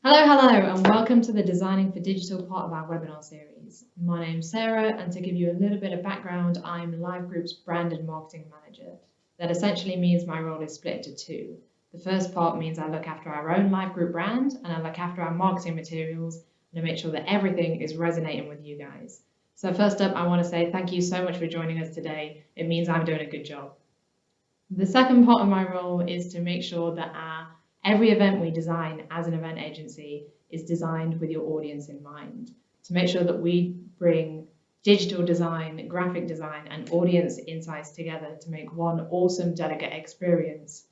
Hello, and welcome to the Designing for Digital part of our webinar series. My name's Sarah, and to give you a little bit of background, I'm Live Group's Brand and Marketing Manager. That essentially means my role is split into two. The first part means I look after our own Live Group brand, and I look after our marketing materials, and I make sure that everything is resonating with you guys. So first up, I want to say thank you so much for joining us today. It means I'm doing a good job. The second part of my role is to make sure that every event we design as an event agency is designed with your audience in mind, to make sure that we bring digital design, graphic design, and audience insights together to make one awesome delegate experience.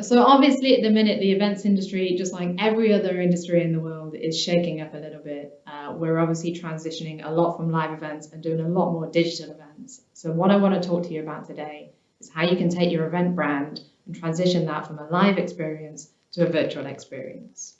So obviously at the minute, the events industry, just like every other industry in the world, is shaking up a little bit. We're obviously transitioning a lot from live events and doing a lot more digital events. So what I want to talk to you about today is how you can take your event brand and transition that from a live experience to a virtual experience.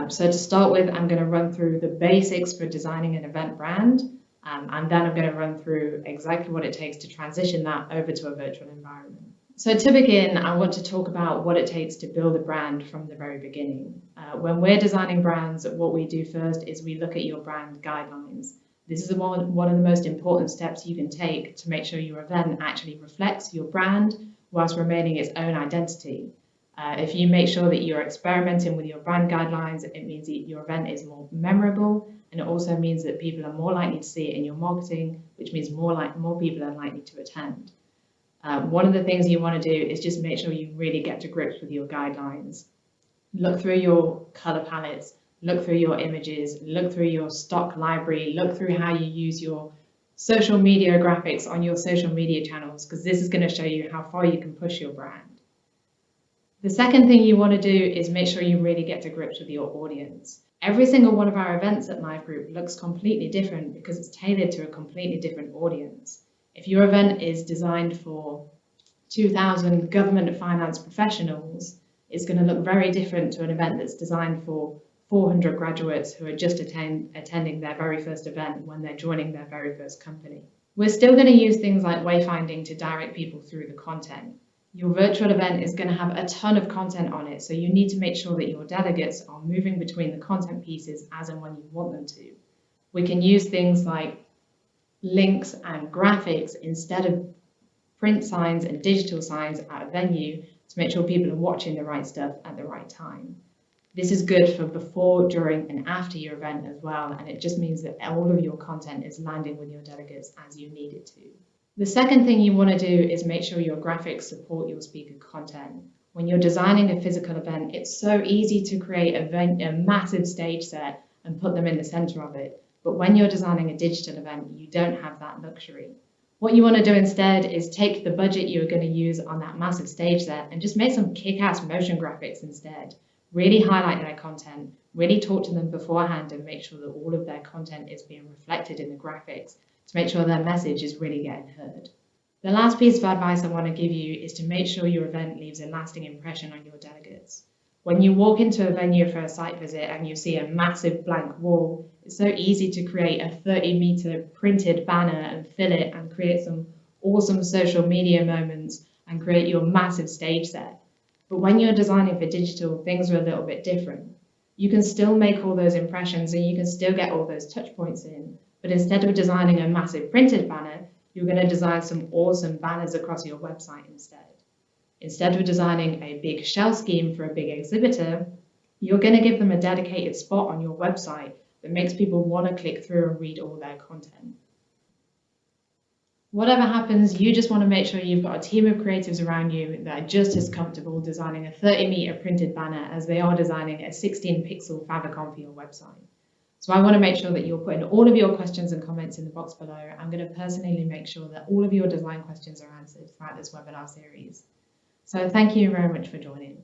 So to start with, I'm going to run through the basics for designing an event brand, and then I'm going to run through exactly what it takes to transition that over to a virtual environment. So to begin, I want to talk about what it takes to build a brand from the very beginning. When we're designing brands, what we do first is we look at your brand guidelines. This is one of the most important steps you can take to make sure your event actually reflects your brand whilst remaining its own identity. If you make sure that you're experimenting with your brand guidelines, it means that your event is more memorable, and it also means that people are more likely to see it in your marketing, which means more people are likely to attend. One of the things you want to do is just make sure you really get to grips with your guidelines. Look through your color palettes, look through your images, look through your stock library, look through how you use your social media graphics on your social media channels, because this is going to show you how far you can push your brand. The second thing you want to do is make sure you really get to grips with your audience. Every single one of our events at Live Group looks completely different because it's tailored to a completely different audience. If your event is designed for 2,000 government finance professionals, it's going to look very different to an event that's designed for 400 graduates who are just attending their very first event when they're joining their very first company. We're still going to use things like wayfinding to direct people through the content. Your virtual event is going to have a ton of content on it, so you need to make sure that your delegates are moving between the content pieces as and when you want them to. We can use things like links and graphics instead of print signs and digital signs at a venue to make sure people are watching the right stuff at the right time. This is good for before, during, and after your event as well, and it just means that all of your content is landing with your delegates as you need it to. The second thing you want to do is make sure your graphics support your speaker content. When you're designing a physical event, it's so easy to create a massive stage set and put them in the center of it. But when you're designing a digital event, you don't have that luxury. What you want to do instead is take the budget you're going to use on that massive stage set and just make some kick-ass motion graphics instead. Really highlight their content, really talk to them beforehand and make sure that all of their content is being reflected in the graphics to make sure their message is really getting heard. The last piece of advice I want to give you is to make sure your event leaves a lasting impression on your delegates. When you walk into a venue for a site visit and you see a massive blank wall, it's so easy to create a 30-meter printed banner and fill it and create some awesome social media moments and create your massive stage set. But when you're designing for digital, things are a little bit different. You can still make all those impressions and you can still get all those touch points in. But instead of designing a massive printed banner, you're going to design some awesome banners across your website instead. Instead of designing a big shell scheme for a big exhibitor, you're going to give them a dedicated spot on your website that makes people want to click through and read all their content. Whatever happens, you just want to make sure you've got a team of creatives around you that are just as comfortable designing a 30-meter printed banner as they are designing a 16-pixel favicon for your website. So I want to make sure that you're putting all of your questions and comments in the box below. I'm going to personally make sure that all of your design questions are answered throughout this webinar series. So thank you very much for joining.